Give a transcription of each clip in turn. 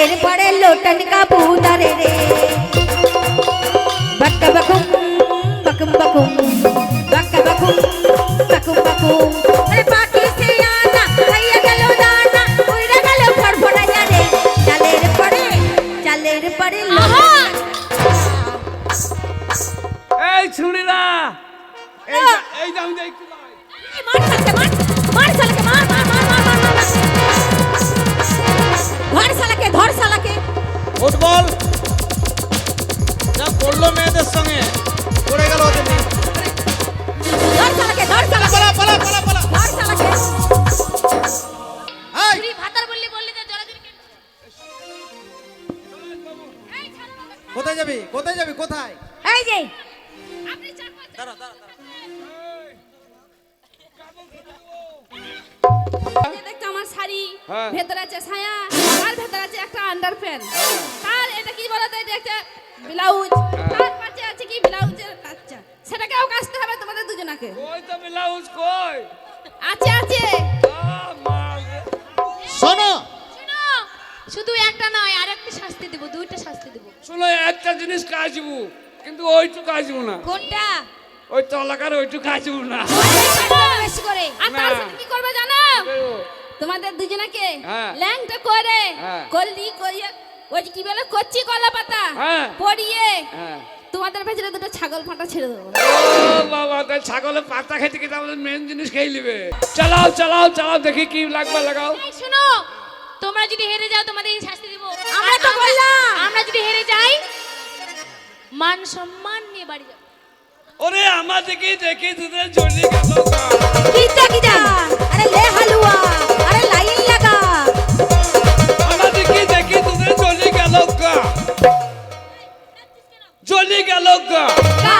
চালের পরে লোটন কাবুতারে রে বাক্কা বাকুম বাকুম বাকুম বাক্কা বাকুম বাকুম বাকুম আরে পাখি সে আনা খাইয়া গেল দানা উইরা গেল ফড়ফড়া রে চালের পরে এই শুনিরা এই দাম দেই একটু নয় মার সালাকে মার ধর সালাকে ফুটবল যা করলো মেয়েদের সঙ্গে পড়ে গেল ওদের নিয়ে। ধর সালাকে পালা পালা পালা পালা ধর সালাকে এই তুই ভাতার বললি তো জোরাজুরি কেন? কোথায় যাবি কোথায় এই যে আপনি চার পাঁচ দাঁড়া দাঁড়া এই দেখতো আমার শাড়ি, হ্যাঁ। ভেতরে আছে ছায়া, আর ভেতরে আছে একটা আন্ডারপ্যান্ট। আর এটা কি বলতো, এটা একটা ব্লাউজ। তার পাশে আছে কি ব্লাউজের কাচ্চা। সেটাকেও কাচতে হবে তোমাদের দুজনাকে। কই তো ব্লাউজ কই আছে। মাল শোনো শুনো, শুধু একটা নয়, আরেকটা শাস্তি দেব, দুইটা শাস্তি দেব। শুনো একটা জিনিস কাজবু কিন্তু ওইটু কাজবু না কোনটা? ওই তলাকার ওইটু কাজবু না বেশি করে। আর তার সাথে কি করবে জানো? তোমাদের দুজনাকে হ্যাঁ। ল্যাংটা করে হ্যাঁ। কলদি করিয়ে ওই যে কি বলে কচ্চি কলা পাতা হ্যাঁ। পরিয়ে হ্যাঁ তোমাদের ভেতরে দুটো ছাগল ফাটা ছেড়ে দেবো। ও বাবা তাই ছাগলের পাতা খেতে খেতে আমাদের মেন জিনিস খেয়ে নিবে চালাও দেখি কি লাগবে লাগাও এই শোনো, তোমরা যদি হেরে যাও তোমাদের এই শাস্তি দেব। আমরা তো বললাম। আমরা যদি হেরে যাই মান সম্মান নিয়ে বাড়ি যাব। ওরে আমাদেরকে দেখি তোদের জ্বলি গেল গা। কিটা আরে লে হালুয়া আরে লাইন লাগা আমাদেরকে দেখি তোদের জ্বলি গেল গা কা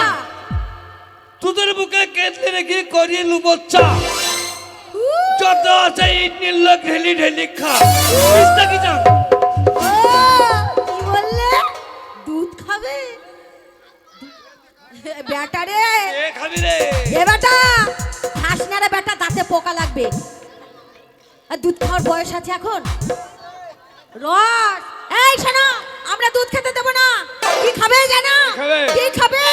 তোদের বুকে কেটলে রেখে করিয়ে লুবচ্চা যত আছে ইট নিল ঢেলি খা বুঝতে কি জান ও কি বললে দুধ খাবে বেটা রে এ খাবি রে এ বেটা খাস না রে বেটা, দাঁতে পোকা লাগবে। আর দুধ খাওয়ার বয়স আছে এখন? রস এই শোনো, আমরা দুধ খেতে দেবো না। কি খাবে জানো? খাবে? কি খাবে?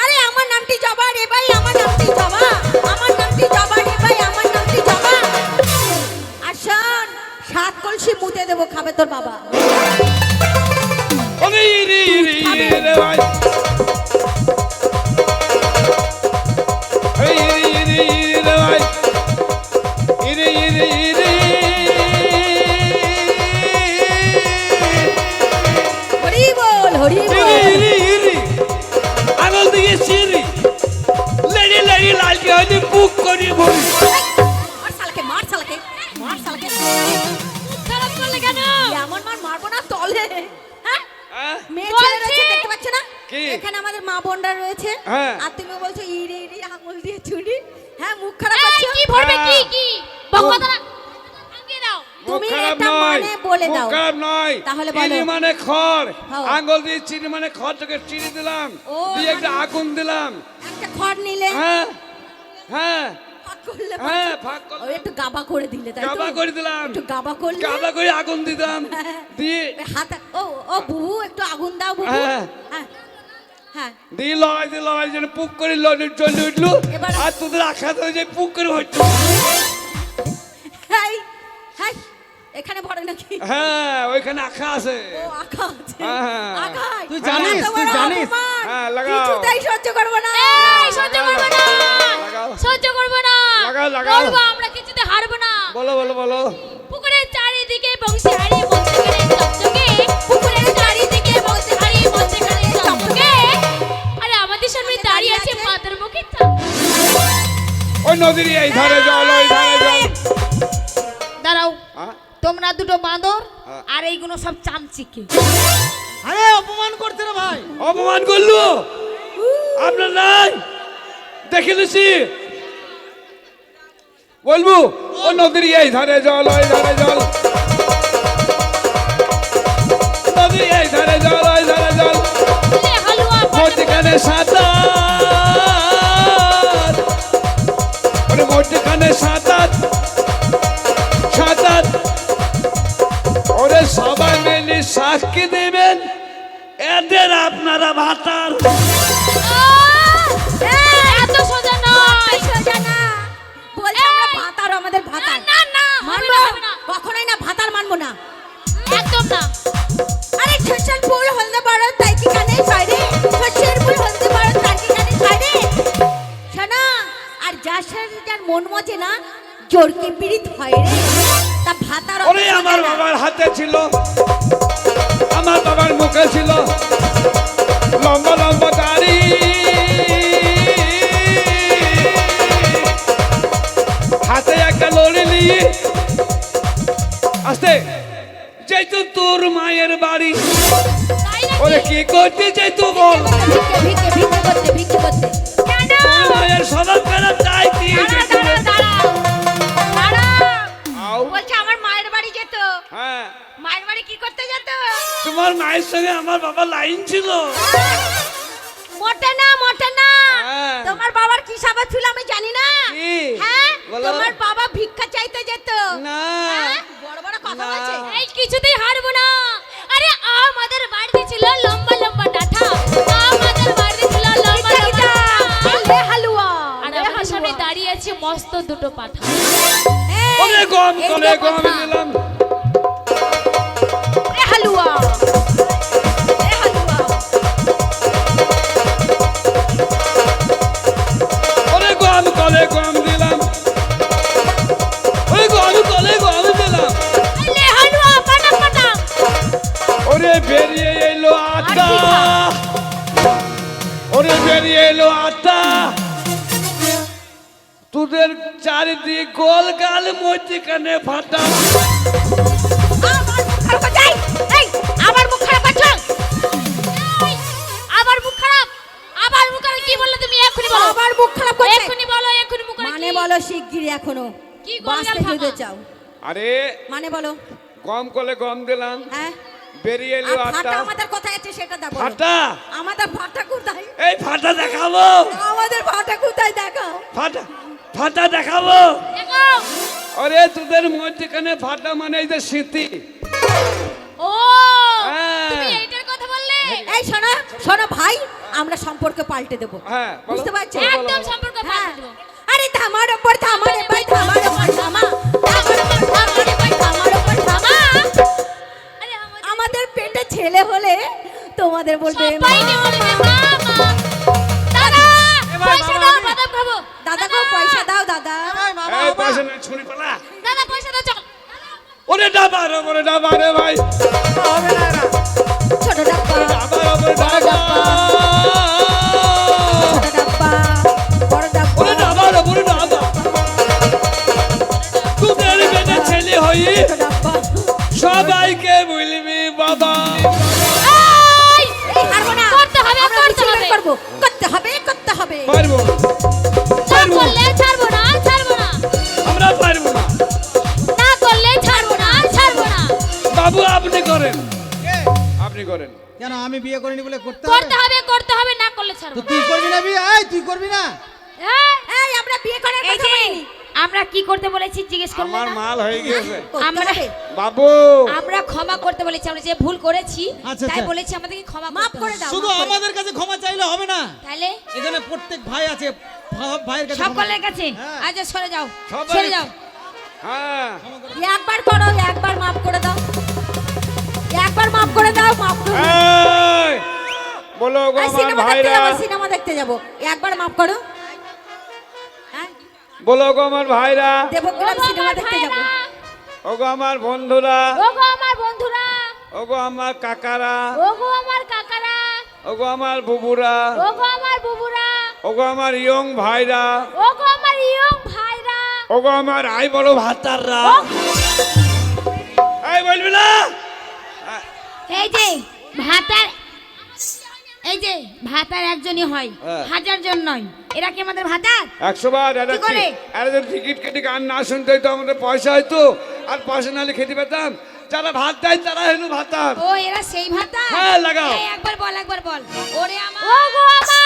আরে আমার নামটি জবা রে ভাই, আমার নামটি জবা, আমার নামটি জবা রে ভাই, আমার নামটি জবা। আসুন 7 কলসি মুতে দেবো, খাবে তোর বাবা। ওরে ইরি রে ভাই ইরি রে ভাই ইরি হরি বল ইরি আগল দিকে সিরি লেডি লালটি হইনি বুক করি ভরি মার শালাকে খারাপ করলে কেন? এমন মারবো না তলে। হ্যাঁ হ্যাঁ? মেয়ে বলছি। ছেলে রয়েছে, দেখতে পাচ্ছ না? কি? এখানে আমাদের মা বোনরা রয়েছে। হ্যাঁ। আর তুমি বলছো ইরি আঙুল দিয়ে ছুরি। হ্যাঁ, মুখ খারাপ এই করছো। কি ভরবে হ্যাঁ। কি বকবাদানা আগে দাও। তুমি মুখ খারাপ এটা নয়, মানে বলে মুখ দাও। খারাপ নয়। তাহলে বলো। চিনি মানে খড়, হ্যাঁ। আঙ্গুল দিয়ে চিনি মানে খড় থেকে চিনি দিলাম, ও, দিয়ে একটা আগুন দিলাম। একটা খড় নিলে হ্যাঁ হ্যাঁ ফাঁক করলে হ্যাঁ, পাঁচ- ফাঁক করলে। ওই একটু গাবা করে দিলে, তাই তো? গাবা করে দিলাম, একটু গাবা করলে গাবা করে আগুন দিলাম, দিয়ে হাত ও বুবু একটু আগুন দাও বুবু। হ্যাঁ। হ্যাঁ হ্যাঁ দিয়ে লড়াই যেন পুক করে জ্বলে উঠলো। এবার- আর তোদের আখাত হয়ে যায় পুক করে হইতো। হ্যাঁ হ্যাঁ এখানে ভরে নাকি? হ্যাঁ ওইখানে আখা আছে। ও আঁকা আছে। হ্যাঁ। আঁকায়। তুই জানিস, এত বড় তুই জানিস। অপমান। হ্যাঁ, লাগাও। কিছুতেই সহ্য করবো না। এই সহ্য করব না, লাগাও। সহ্য করব না, লাগাও। লড়বো, আমরা কিছুতে হারবো না। বলো পুকুরের চারিদিকে বংশী হারি বলতে গেলে চকচকে, পুকুরের চারিদিকে বংশী হারি বলতে গেলে চকচকে। আরে আমাদের সামনে দাঁড়িয়ে আছে মাতার মুখে ওই নদীর এই ধারে জল ওই ধারে জল। দাঁড়াও, হ্যাঁ? তোমরা দুটো বাঁদর হ্যাঁ। আর এইগুলো সব চামচিকে। আরে অপমান করছে রে ভাই অপমান করলো আপনার নাই দেখে নিছি বলবো ও নদীর এই ধারে জল ওই ধারে জল নদীর এই ধারে জল ওই ধারে জল লে হালুয়া মধ্যখানে সাঁতার ওরে মধ্যখানে সাঁতার ওরে সবাই মিলে সাক্ষী দেবেন এদের আপনারা ভাতার। এত সোজা নয়। সোজা না। বলছি আমরা ভাতার, আমাদের ভাতার। না না মানবো হবে না। কখনোই না, ভাতার মানবো না। একদম না। আরে শ্বশুর ফুল হলদে বড় তাই কি কানে সাইরে, শ্বশুর ফুল হলদে বড় তাই কি কানে সাইরে। শোনো, আর যার সাথে যার মন মজে না জোরকে পীড়িত হয় রে। তা ভাতার ওরে আমার বাবার হাতে ছিল, আমার বাবার মুখে ছিল লম্বা লম্বা দাড়ি, হাতে একটা লড়ি নিয়ে আসতে যেহেতু তোর মায়ের বাড়ি। তাই নাকি? ওরে কি করতে চাই তো বল, ভিক্ষে করতে। কেন? তোর মায়ের স্বভাব খারাপ তাই কি দাঁড়াও, দাঁড়াও, দাঁড়াও। আও বলছে আমার মায়ের বাড়ি যেত। হ্যাঁ, মায়ের বাড়ি কি করতে যেত? তোমার মায়ের সঙ্গে আমার বাবা লাইন ছিল। মোটে না, মোটে না। হ্যাঁ। তোমার বাবার কি স্বভাব ছিল আমি জানি না। কি? হ্যাঁ, বলো। তোমার বাবা ভিক্ষা চাইতে যেত। না। হ্যাঁ? বড় বড় কথা না। বলছে। এই কিছুতেই হারবো না। আরে আমাদের বাড়িতে ছিল লম্বা লম্বা ডাঁঠা, আমাদের বাড়িতে ছিল লম্বা লম্বা ডাঁঠা। লে হালুয়া। আর লে আমাদের হালুয়া। সামনে দাঁড়িয়ে আছে মস্ত দুটো পাঠা। এই, ওরে গম এই করে তো গম কথা। দিলাম। লে হালুয়া। লে হালুয়া। ওরে গম করে গম দিলাম। ওরে গম করে গম দিলাম। লে হালুয়া পাটা পাটা। ওরে বেরিয়ে এলো আটা, ওরে বেরিয়ে এলো আটা, তোদের চারিদিক গোল গাল মধ্যিখানে ফাটা। আমার মুখ খারাপ করছে। এই, আমার মুখ খারাপ করছো? এই, আবার মুখ খারাপ, আবার মুখ খারাপ। কি বললে তুমি? এক্ষুনি বলো, আমার মুখ খারাপ করছে। এক্ষুনি বলো, এক্ষুনি মুখ খারাপ। মানে কি? বলো শিগগিরই এখনো। কি গোলগাল বাঁচতে ফাঁকা? যদি চাও। আরে মানে বলো। গম করে গম দিলাম, হ্যাঁ? বেরিয়ে আর এলো ফাটা আটা। আমাদের কোথায় আছে সেটা দেখো। ফাটা, আমাদের ফাটা কোথায়? এই ফাটা দেখাবো, আমাদের ফাটা কোথায় দেখো। ফাটা ফাটা দেখাবো। দেখো। আরে তোদের মধ্যখানে ফাটা মানে এই যে স্মৃতি। ও, হ্যাঁ। তুমি এইটার কথা বললে? এই শোনো, শোনো ভাই, আমরা সম্পর্ক পাল্টে দেবো। হ্যাঁ, বলো। বুঝতে পারছো? একদম সম্পর্ক হ্যাঁ। পাল্টে দেবো। আরে ধামার ওপর ধামা রে ভাই, ধামার ওপর ধামা, ধামার ওপর ধামা রে ভাই, ধামার ওপর ধামা। আরে আমাদের আমাদের পেটে ছেলে হলে তোমাদের বলবে সবাইকে বলবে মা। মা। দাদা, পয়সা দাও, বাদাম খাবো। দাদা গো পয়সা দাও দাদা। এই পাশে না ছুরি পালা। দাদা পয়সা দাও, চল। ওরে ডাবার ওরে ডাবা রে ভাই, ছোট ডাব্বা, ডাবার ওরে ডাবা, ছোট ডাব্বা, বড় ডাব্বা। ওরে ডাবার ওরে ডাবা। তোদের বেটা ছেলে হই ছোট ডাব্বা। সবাইকে বলবি বাবা। এই, এই হারবো না। করতে হবে, আমরা করতে মিছিল বের হবে। করবো। করতে হবে, করতে হবে। পারবো না করলে ছাড়বো না, ছাড়বো না। আমরা পারবো না। না করলে ছাড়বো না, ছাড়বো না। বাবু আপনি করেন, আপনি করেন। কেন আমি বিয়ে করিনি বলে করতে করতে হবে? হবে, করতে হবে, না করলে ছাড়বো তো না। তুই করবি না বিয়ে? এই তুই করবি না? হ্যাঁ? এই আমরা বিয়ে করার এই কথা যে, বলিনি। আমরা কি করতে বলেছি জিজ্ঞেস করলে আমার না? মাল হয়ে গেছে করতে আমরা- হবে। বাবু। আমরা ক্ষমা করতে বলেছি, আমরা যে ভুল করেছি আচ্ছা, তাই আচ্ছা। বলেছি আমাদেরকে ক্ষমা মাফ করতে করে হবে। দাও। শুধু মাফ করে দাও। আমাদের কাছে ক্ষমা চাইলে হবে না, তাহলে এখানে প্রত্যেক ভাই আছে, সব ভাইয়ের কাছে ক্ষমা- সকলের কাছে হ্যাঁ। আচ্ছা সরে যাও, সবাই- সরে যাও। হ্যাঁ, একবার করো, একবার মাফ করে দাও। একবার মাফ করে দাও, মাফ করে দাও। এই, বলো গো এই আমার সিনেমা দেখতে ভাইরা, যাবো, সিনেমা দেখতে যাবো। একবার মাফ করো। হ্যাঁ? বলো গো আমার ভাইরা, দেবগ্রাম ওগো সিনেমা আমার দেখতে যাবো। ভাইরা, ওগো আমার বন্ধুরা, ওগো আমার বন্ধুরা, ওগো আমার কাকারা, ওগো আমার কাকারা, ওগো আমার বুবুরা, ওগো আমার বুবুরা, ওগো আমার ইয়ং ভাইরা, ওগো আমার ইয়ং ভাইরা, ওগো আমার আই বড় ভাতাররা। এই বলবি না? এই যে ভাতার, এই যে ভাতার একজনই হয়, হ্যাঁ। 1000 জন নয়। এরা কি আমাদের ভাতার? 100 বার কি করে? টিকিট কেটে গান না শুনতে হইতো, আমাদের পয়সা হইতো, আর পয়সা নাহলে খেতে পেতাম। যারা ভাত দেয় তারা হেন ভাতার। ও এরা সেই ভাতার? হ্যাঁ, লাগাও। এই একবার বল, একবার বল। ওরে আমার, ওগো আমার